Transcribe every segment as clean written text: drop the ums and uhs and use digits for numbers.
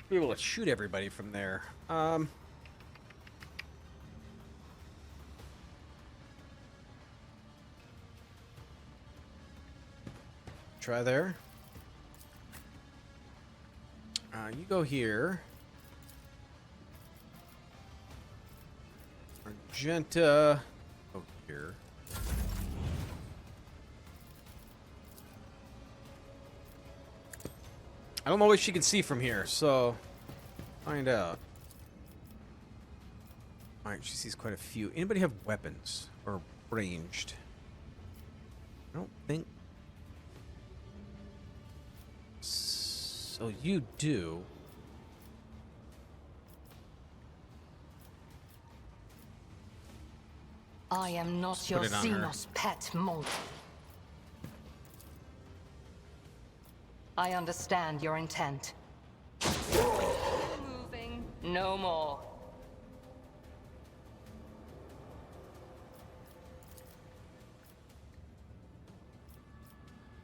Be able to shoot everybody from there. Try there. You go here. Argenta. Go here. I don't know what she can see from here, so find out. Alright, she sees quite a few. Anybody have weapons or ranged? I don't think so. You do. I am not Just your put it on her. xenos pet monk. I understand your intent. Moving no more.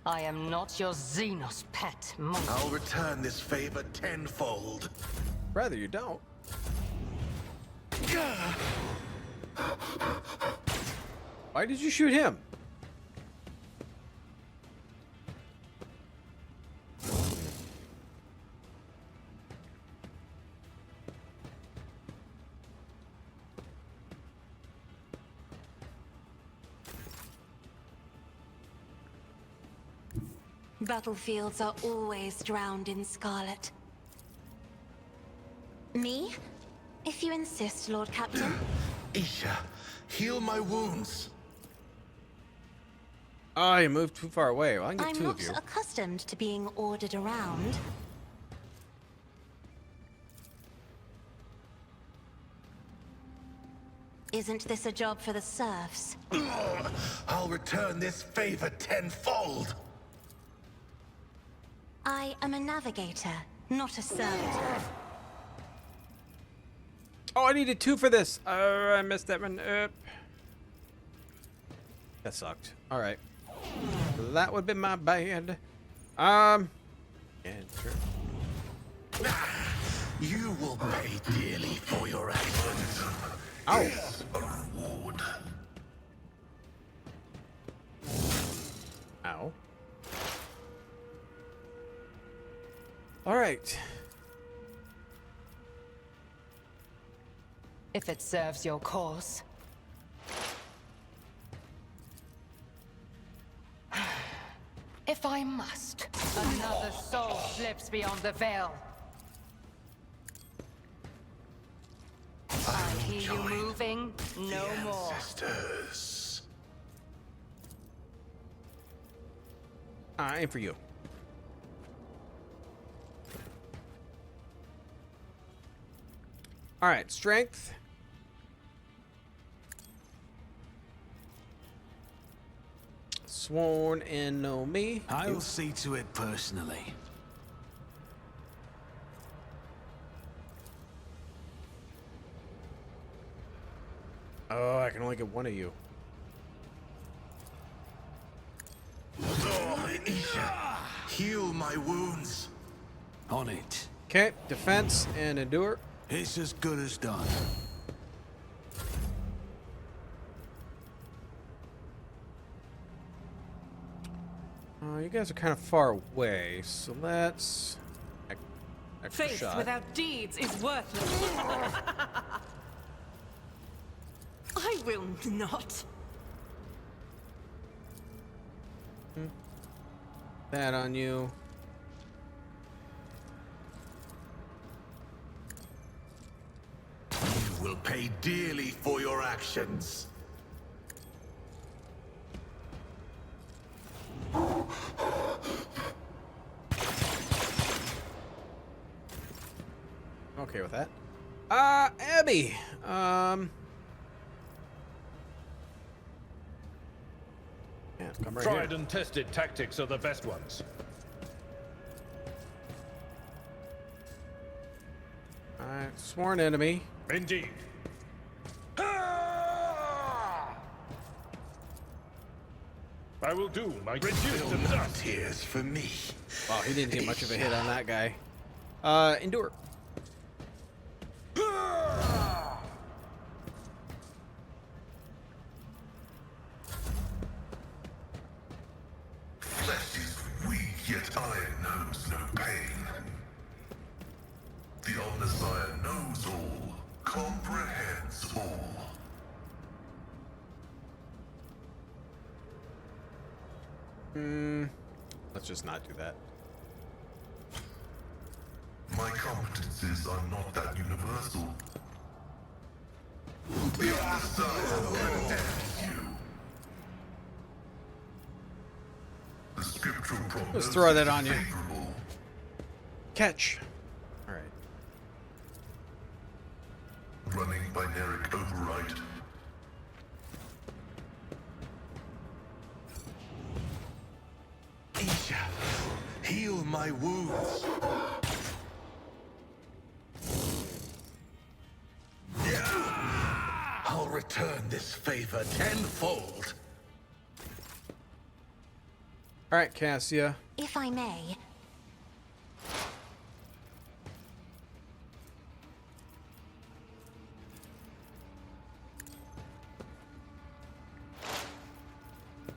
I am not your xenos pet monk. I'll return this favor tenfold. Rather you don't. Why did you shoot him? Battlefields are always drowned in scarlet. Me? If you insist, Lord Captain. Isha, heal my wounds. Oh, you moved too far away. Well, I can get I'm two not of you. accustomed to being ordered around. Isn't this a job for the serfs? I'll return this favor tenfold. I am a navigator, not a servant. Oh, I needed two for this. I messed that one up. That sucked. All right. That would be my bad. Yeah, sure. You will pay dearly for your actions. Ow. Here's a reward. Ow. All right. If it serves your cause. If I must, another soul slips beyond the veil. I hear you join moving no more. Ancestors. I aim for you. All right, strength. Sworn and know me. I'll see to it personally. Oh, I can only get one of you. Oh, Isha, heal my wounds. On it. Okay, defense and endure. It's as good as done. You guys are kind of far away, so let's... Extra Faith shot. without deeds is worthless. I will not. That on you. You will pay dearly for your actions. Okay with that. Abby. Yeah, come right Tried here. and tested tactics are the best ones. Alright, sworn enemy. Indeed. I will do my reduce Still to no dust. tears for me. Wow, he didn't get much of a hit on that guy. Endure. Flesh is weak, yet iron knows no pain. The Omnissiah knows all, comprehends all. Let's just not do that. My competences are not that universal. The Omnissiah condemns you. The scriptural prognosis Let's throw that on you. is favorable. Catch. All right. Running binaric override. Isha, heal my wounds. I'll return this favor tenfold. All right, Cassia. If I may,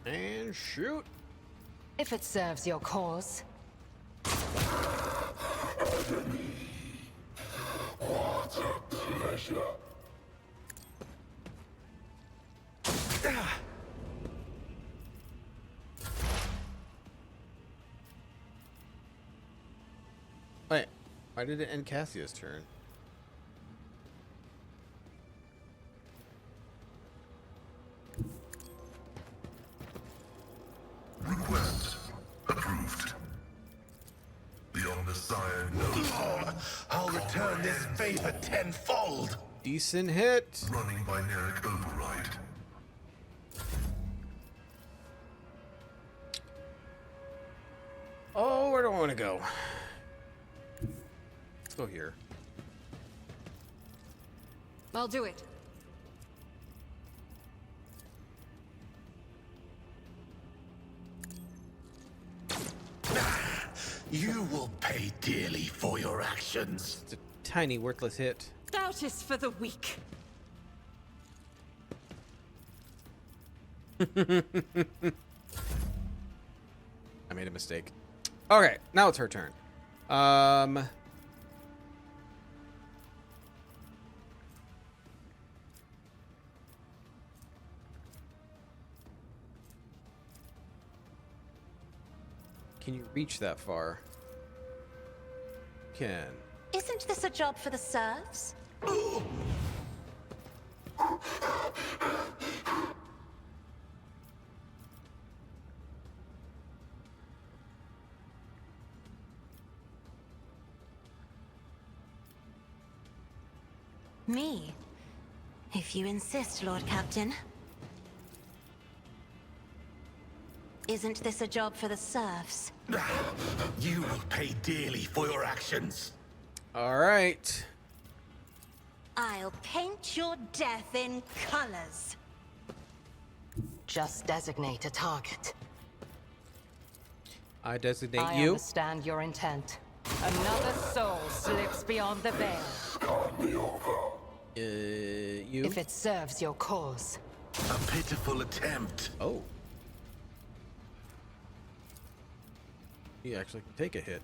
And shoot. If it serves your cause. What a pleasure. Wait, why did it end Cassia's turn? Request approved. The Omnissiah knows I'll return this favor tenfold. Decent hit. running binaric override. Oh, where do I want to go? Let's go here. I'll do it. You will pay dearly for your actions. It's a tiny, worthless hit. Doubt is for the weak. I made a mistake. Okay, now it's her turn. Can you reach that far? Can. isn't this a job for the serfs? Me? If you insist, Lord Captain. Isn't this a job for the serfs? You will pay dearly for your actions. All right. I'll paint your death in colors. Just designate a target. I designate I you. understand your intent. Another soul slips beyond the veil. You. If it serves your cause. A pitiful attempt. Oh. You actually can take a hit.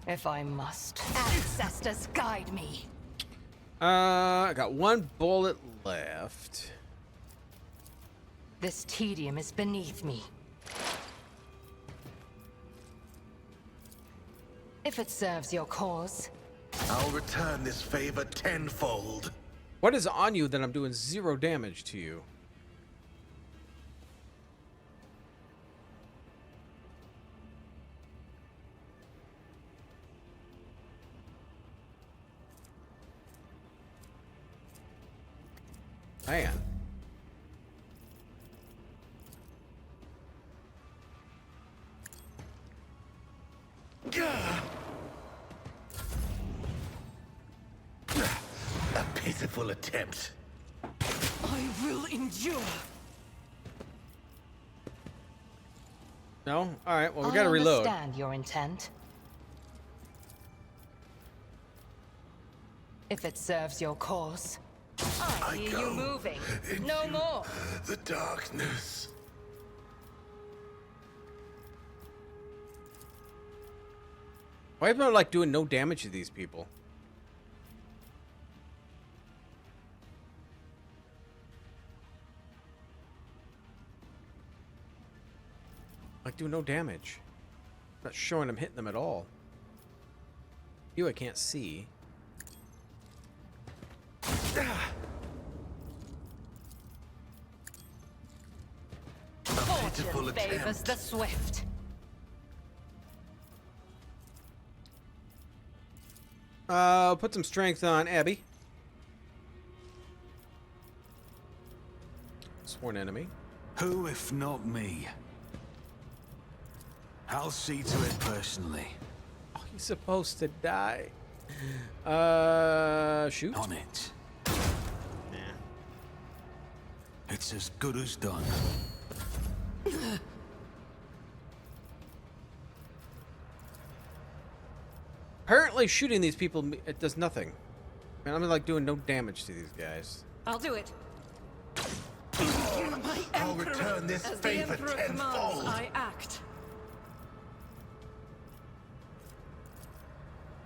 If I must. Ancestors guide me. I got one bullet left. This tedium is beneath me. If it serves your cause. I'll return this favor tenfold. What is on you that I'm doing 0 damage to you? Man. A pitiful attempt. I will endure. No? Alright, well, we I gotta reload. understand your intent. If it serves your cause. I hear you moving. No more. The darkness. Why am I, like, doing no damage to these people? Like, do no damage. Not showing I'm hitting them at all. You, I can't see. Fortune favors the swift. Put some strength on Abby. Sworn enemy. Who if not me? I'll see to it personally. Oh, he's supposed to die. Shoot. On it. It's as good as done. Apparently shooting these people, it does nothing. Man, I'm like doing no damage to these guys. I'll do it. I'll return this As the favor Emperor commands, tenfold. I act.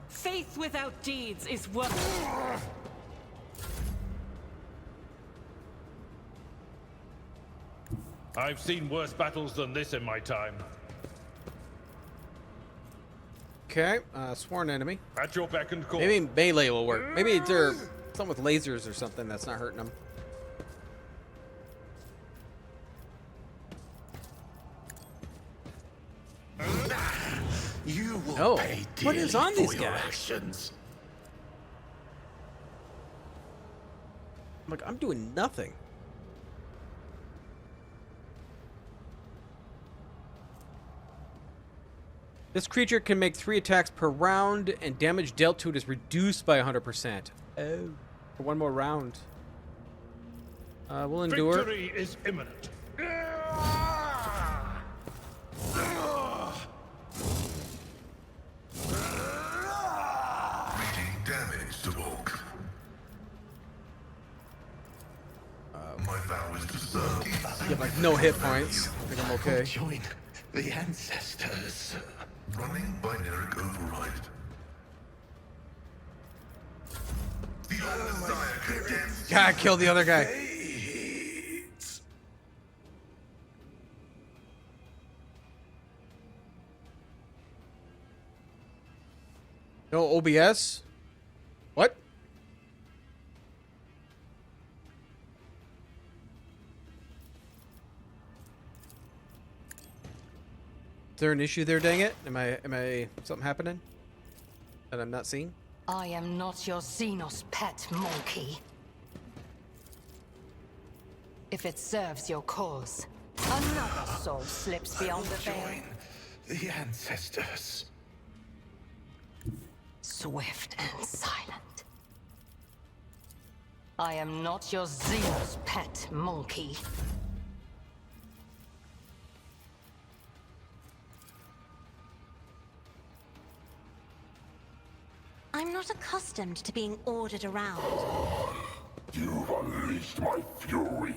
Faith without deeds is worthless. I've seen worse battles than this in my time. Okay, sworn enemy. At your beck and call. Maybe melee will work. Maybe they're something with lasers or something that's not hurting them. You will No. pay What dearly is on for these your guys? actions. I'm like, I'm doing nothing. This creature can make 3 attacks per round, and damage dealt to it is reduced by 100%. Oh. For one more round. We'll endure. Victory is imminent. Reading damage to Volk. My vow is to serve. You have like no hit points. I think I'm okay. Join the ancestors. Running binary override. The old Messiah condemns God, kill the other guy. Fades. No OBS? What? Is there an issue there, dang it? Am I something happening that I'm not seeing? I am not your xenos pet monkey. If it serves your cause, another soul slips beyond the veil. Join the ancestors. Swift and silent. I am not your xenos pet monkey. I'm not accustomed to being ordered around. You've unleashed my fury.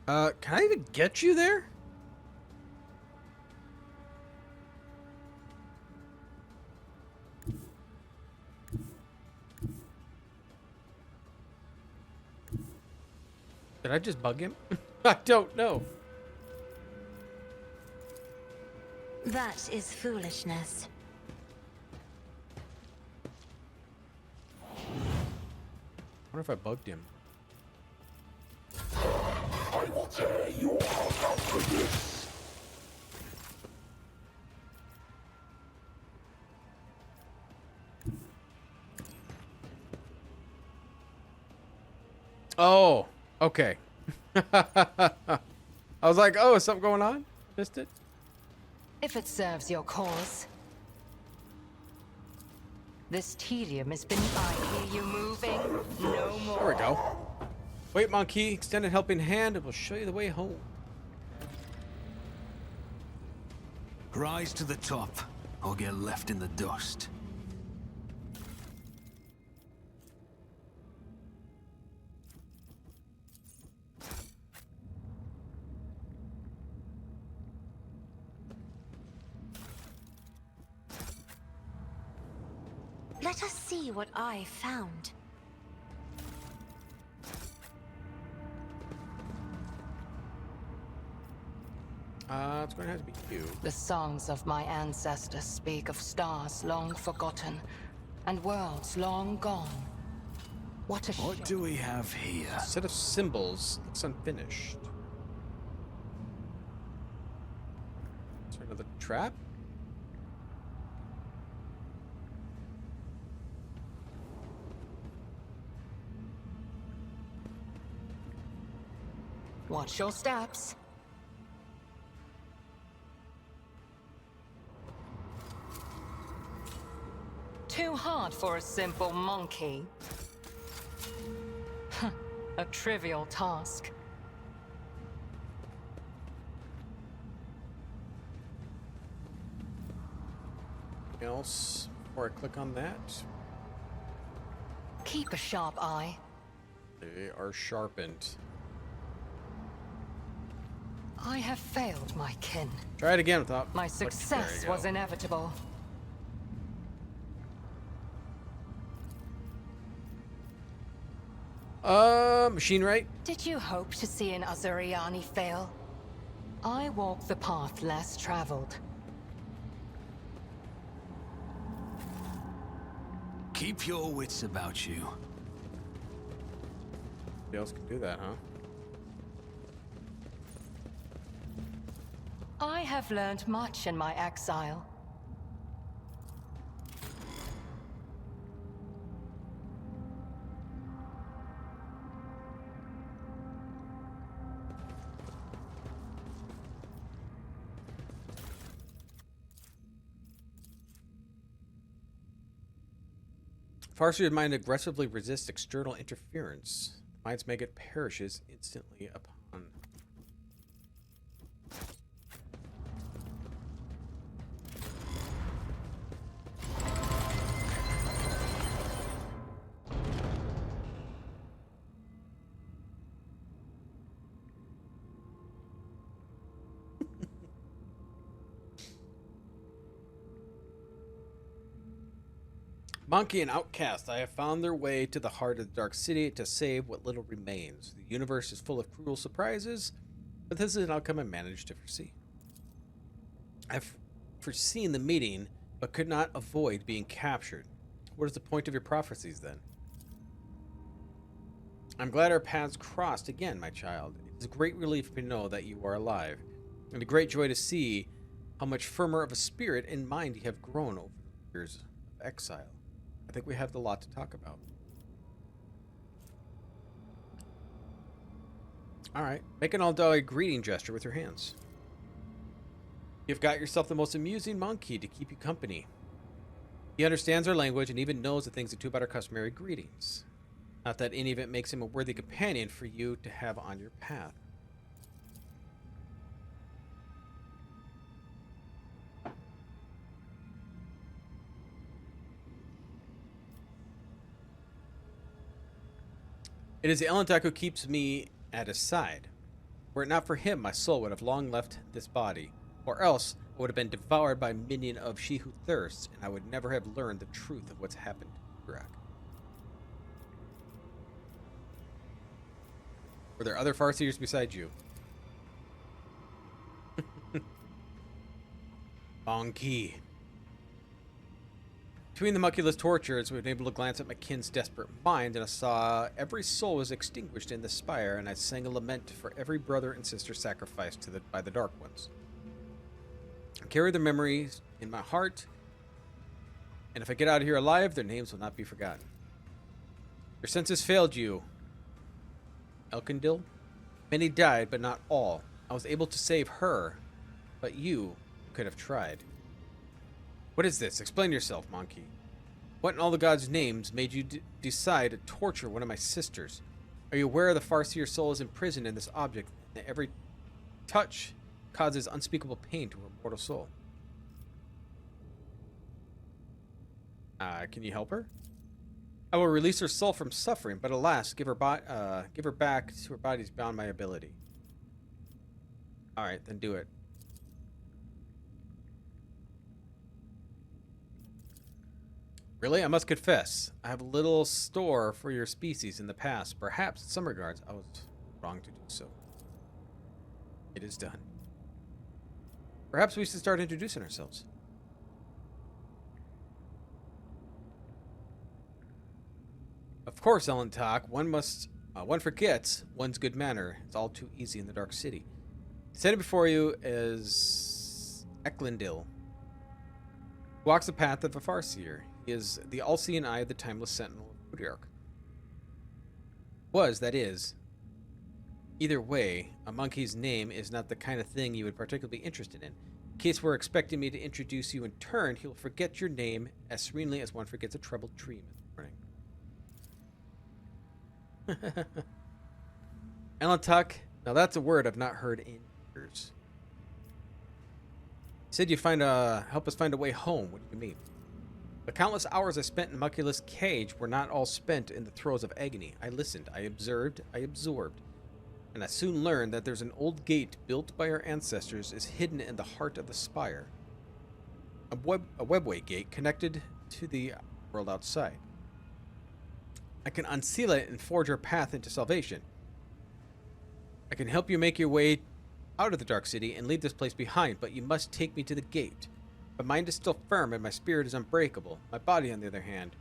Can I even get you there? Did I just bug him? I don't know. That is foolishness. I wonder if I bugged him. I will tear your heart out for this. Oh, okay. I was like, oh, is something going on? Missed it? If it serves your cause. This tedium has been. I hear you moving. No more. There we go. Wait, Monkey. Extend a helping hand and we'll show you the way home. Rise to the top, or get left in the dust. Let us see what I found. It's going to have to be you. The songs of my ancestors speak of stars long forgotten and worlds long gone. What a What shame. do we have here? Set of symbols looks unfinished. Is there another trap? Watch your steps. Too hard for a simple monkey. A trivial task. Anything else before I click on that? Keep a sharp eye. They are sharpened. I have failed my kin. Try it again without. My There success you go. was inevitable. Machine right? Did you hope to see an Azuriani fail? I walk the path less traveled. Keep your wits about you. Nobody else can do that, huh? I have learned much in my exile. Farseer's mind aggressively resists external interference. The mind's maggot perishes instantly upon. Monkey and Outcast, I have found their way to the heart of the Dark City to save what little remains. The universe is full of cruel surprises, but this is an outcome I managed to foresee. I've foreseen the meeting, but could not avoid being captured. What is the point of your prophecies, then? I'm glad our paths crossed again, my child. It is a great relief to know that you are alive, and a great joy to see how much firmer of a spirit and mind you have grown over the years of exile. I think we have a lot to talk about. Alright, make an all-dog greeting gesture with your hands. You've got yourself the most amusing monkey to keep you company. He understands our language and even knows the things or two about our customary greetings. Not that any of it makes him a worthy companion for you to have on your path. It is the Elentak who keeps me at his side. Were it not for him, my soul would have long left this body, or else I would have been devoured by a minion of She Who Thirsts, and I would never have learned the truth of what's happened to Iraq. Were there other Farseers besides you? Monkey. Between the Mykillangelo tortures, we've been able to glance at my kin's desperate mind, and I saw every soul was extinguished in the spire, and I sang a lament for every brother and sister sacrificed by the Dark Ones. I carry their memories in my heart, and if I get out of here alive, their names will not be forgotten. Your senses failed you, Elkindil. Many died, but not all. I was able to save her, but you could have tried. What is this? Explain yourself, Monkey. What in all the gods' names made you decide to torture one of my sisters? Are you aware the Farseer soul is imprisoned in this object, and that every touch causes unspeakable pain to her mortal soul? Can you help her? I will release her soul from suffering, but alas, give her back to her body's beyond my ability. Alright, then do it. Really? I must confess, I have a little store for your species in the past. Perhaps, in some regards, I was wrong to do so. It is done. Perhaps we should start introducing ourselves. Of course, Ellen Talk. One forgets one's good manner. It's all too easy in the Dark City. Standing before you is Mykillangelo, who walks the path of a Farseer. He is the all-seeing eye of the timeless sentinel of Krudiark. Was, that is. Either way, a monkey's name is not the kind of thing you would particularly be interested in. In case we're expecting me to introduce you in turn, he'll forget your name as serenely as one forgets a troubled dream in the morning. Alantuk, now that's a word I've not heard in years. You said you'd help us find a way home. What do you mean? The countless hours I spent in Mykillang's cage were not all spent in the throes of agony. I listened, I observed, I absorbed, and I soon learned that there's an old gate built by our ancestors is hidden in the heart of the spire. A webway gate connected to the world outside. I can unseal it and forge our path into salvation. I can help you make your way out of the Dark City and leave this place behind, but you must take me to the gate. My mind is still firm and my spirit is unbreakable. My body, on the other hand,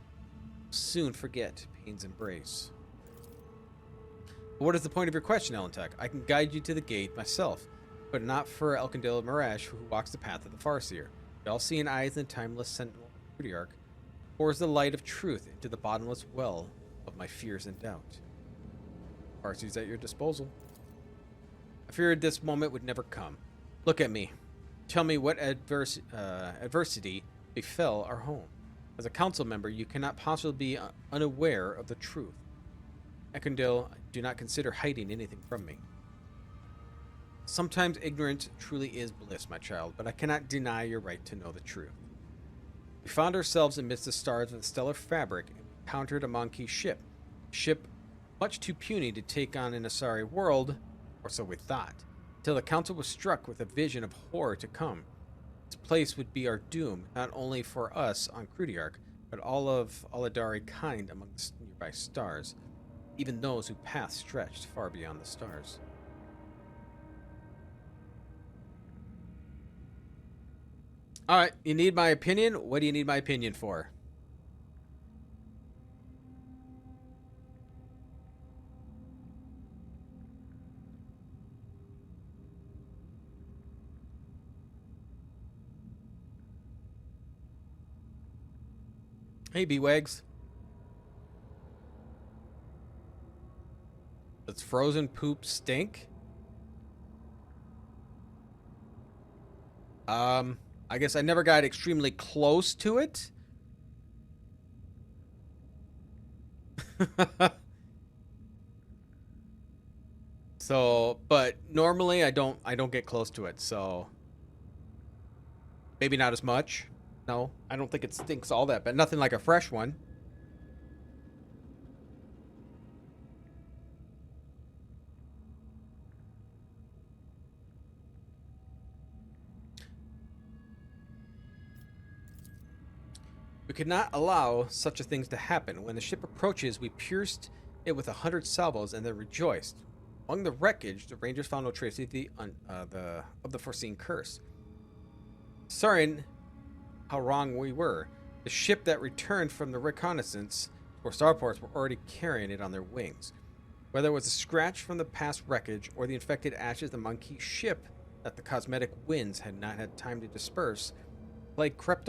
will soon forget pain's embrace. But what is the point of your question, Alantek? I can guide you to the gate myself, but not for Mykillangelo Marash, who walks the path of the Farseer. The all-seeing eyes and timeless sentinel of Krudiark pours the light of truth into the bottomless well of my fears and doubt. Farseer's at your disposal. I feared this moment would never come. Look at me. Tell me what adversity befell our home. As a council member, you cannot possibly be unaware of the truth. Mykillangelo, do not consider hiding anything from me. Sometimes ignorance truly is bliss, my child, but I cannot deny your right to know the truth. We found ourselves amidst the stars of the stellar fabric and encountered a monkey ship. A ship much too puny to take on an Asari world, or so we thought, till the council was struck with a vision of horror to come. This place would be our doom, not only for us on Krudiark, but all of Aladari kind among the nearby stars, even those whose paths stretched far beyond the stars. Alright, you need my opinion? What do you need my opinion for? Hey, B-Wags. Does frozen poop stink? I guess I never got extremely close to it. So, but normally I don't get close to it, so maybe not as much. No, I don't think it stinks all that, but nothing like a fresh one. We could not allow such a thing to happen. When the ship approaches, we pierced it with 100 salvos and then rejoiced. Among the wreckage, the Rangers found no trace of the foreseen curse. Sorry how wrong we were. The ship that returned from the reconnaissance or starports were already carrying it on their wings. Whether it was a scratch from the past wreckage or the infected ashes of the monkey ship that the cosmetic winds had not had time to disperse, plague crept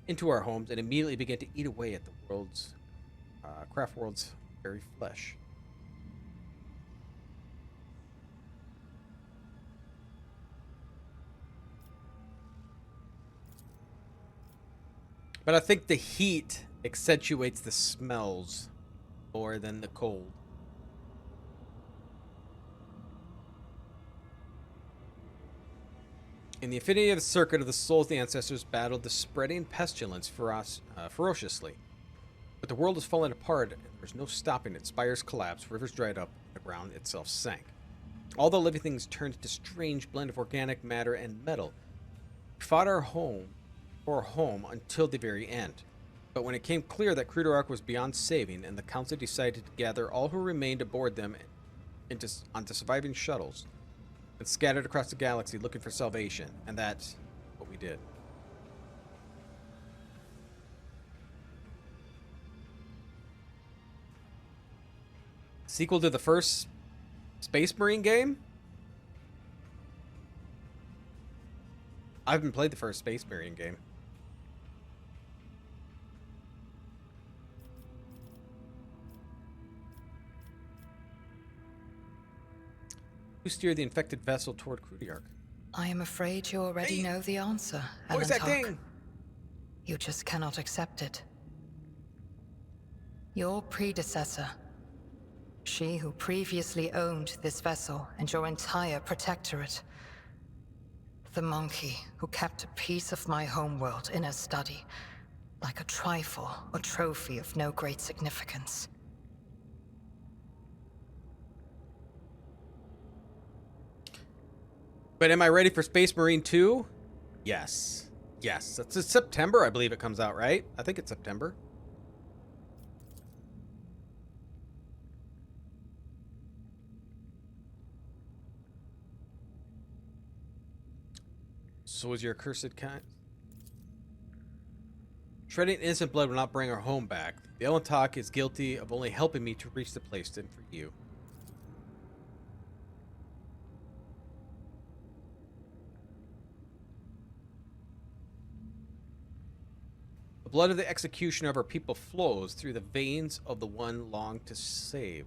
into our homes and immediately began to eat away at the craft world's very flesh. But I think the heat accentuates the smells more than the cold. In the infinity of the circuit of the souls, the ancestors battled the spreading pestilence ferociously. But the world has fallen apart, and there's no stopping it. Spires collapsed, rivers dried up, the ground itself sank. All the living things turned into a strange blend of organic matter and metal. We fought our home until the very end. But when it came clear that Crudark was beyond saving, and the Council decided to gather all who remained aboard them onto surviving shuttles, and scattered across the galaxy looking for salvation, and that's what we did. Sequel to the first Space Marine game? I haven't played the first Space Marine game. Who steered the infected vessel toward Crudark? I am afraid you already know the answer, What was that Alan Tuck. thing? You just cannot accept it. Your predecessor, she who previously owned this vessel and your entire protectorate, the monkey who kept a piece of my homeworld in her study, like a trifle or trophy of no great significance. But am I ready for Space Marine 2? Yes. Yes. It's September, I believe it comes out, right? I think it's September. So is your accursed kind? Shredding innocent blood will not bring our home back. The Elantok is guilty of only helping me to reach the place destined for you. The blood of the executioner of our people flows through the veins of the one longed to save.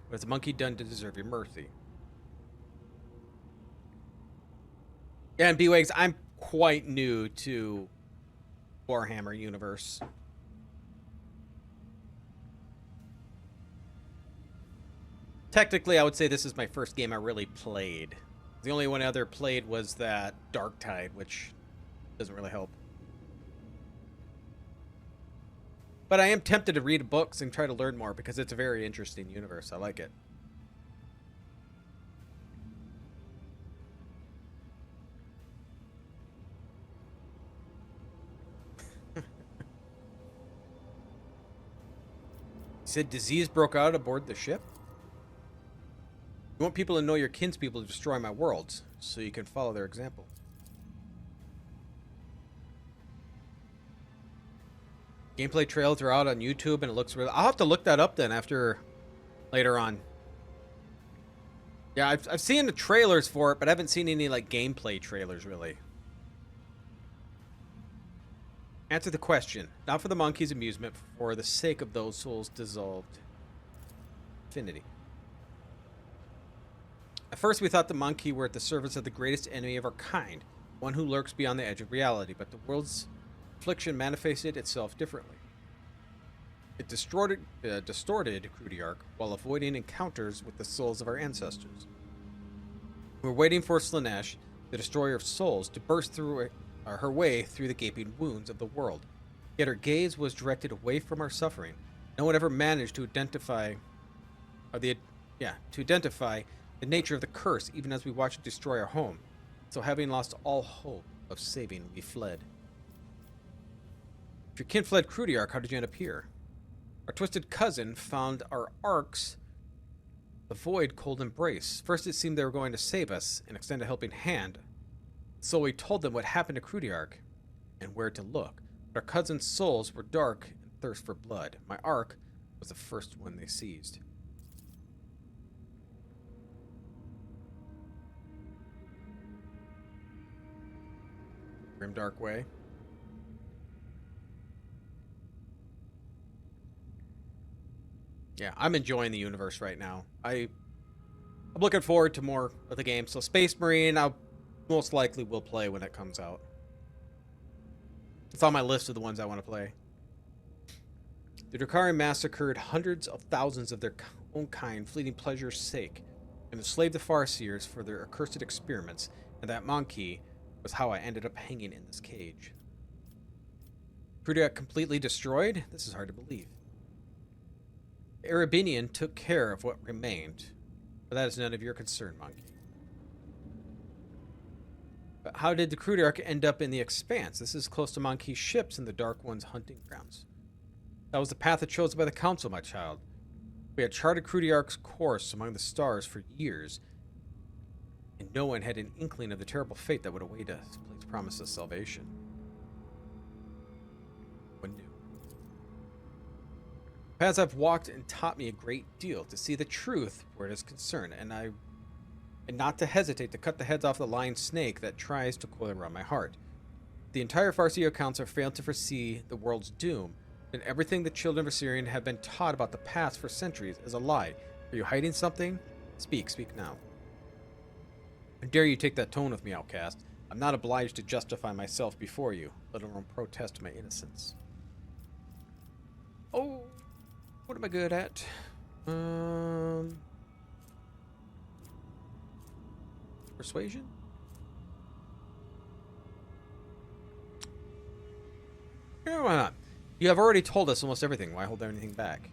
What has the monkey done to deserve your mercy? Yeah, and B-Wags, I'm quite new to Warhammer universe. Technically, I would say this is my first game I really played. The only one I other played was that Darktide, which doesn't really help. But I am tempted to read books and try to learn more because it's a very interesting universe. I like it. He said disease broke out aboard the ship. You want people to know your kinspeople to destroy my worlds, so you can follow their example. Gameplay trailers are out on YouTube, and it looks really... I'll have to look that up then after... later on. Yeah, I've seen the trailers for it, but I haven't seen any, like, gameplay trailers, really. Answer the question. Not for the monkey's amusement, for the sake of those souls dissolved. Infinity. At first, we thought the monkey were at the service of the greatest enemy of our kind, one who lurks beyond the edge of reality, but the world's affliction manifested itself differently. It distorted Crudark while avoiding encounters with the souls of our ancestors. We were waiting for Slaanesh, the destroyer of souls, to burst through her way through the gaping wounds of the world. Yet her gaze was directed away from our suffering. No one ever managed to identify the nature of the curse, even as we watched it destroy our home. So having lost all hope of saving, we fled. If your kin fled Crudark, how did you end up here? Our twisted cousin found our arcs the void cold embrace. First it seemed they were going to save us and extend a helping hand. So we told them what happened to Crudark and where to look. But our cousin's souls were dark and thirst for blood. My arc was the first one they seized. Grimdark Way. Yeah, I'm enjoying the universe right now. I'm looking forward to more of the game. So Space Marine, I most likely will play when it comes out. It's on my list of the ones I want to play. The Drukhari massacred hundreds of thousands of their own kind, fleeting pleasure's sake, and enslaved the Farseers for their accursed experiments, And that monkey was how I ended up hanging in this cage. Krudiak completely destroyed? This is hard to believe. The Erebinian took care of what remained, but that is none of your concern, monkey. But how did the Krudiak end up in the Expanse? This is close to Monkey's ships and the Dark One's hunting grounds. That was the path chosen by the Council, my child. We had charted Krudiak's course among the stars for years, and no one had an inkling of the terrible fate that would await us. Please promise us salvation. One knew. Paths I've walked and taught me a great deal to see the truth where it is concerned, and not to hesitate to cut the heads off the lying snake that tries to coil around my heart. The entire Farseer Council failed to foresee the world's doom, and everything the children of Assyrian have been taught about the past for centuries is a lie. Are you hiding something? Speak now. How dare you take that tone with me, outcast? I'm not obliged to justify myself before you, let alone protest my innocence. Oh, what am I good at? Persuasion? Yeah, why not? You have already told us almost everything. Why hold anything back?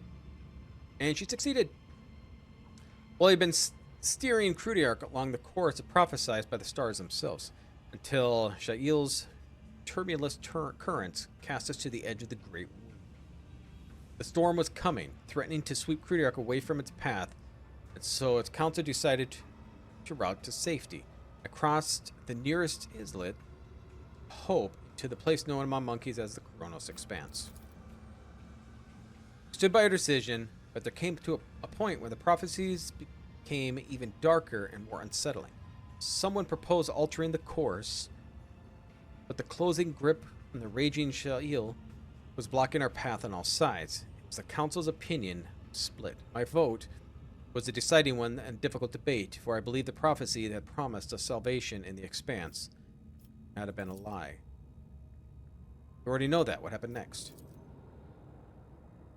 And she succeeded. Well, you've been steering Krudiak along the course prophesied by the stars themselves, until Sha'il's turbulent currents cast us to the edge of the Great Wound. The storm was coming, threatening to sweep Krudiak away from its path, and so its council decided to route to safety. I crossed the nearest islet, Hope, to the place known among monkeys as the Kronos Expanse. Stood by her decision, but there came to a point where the prophecies became even darker and more unsettling. Someone proposed altering the course, but the closing grip from the raging Sha'il was blocking our path on all sides. It was the council's opinion split. My vote was a deciding one and difficult debate, for I believed the prophecy that had promised us salvation in the Expanse had been a lie. You already know that. What happened next?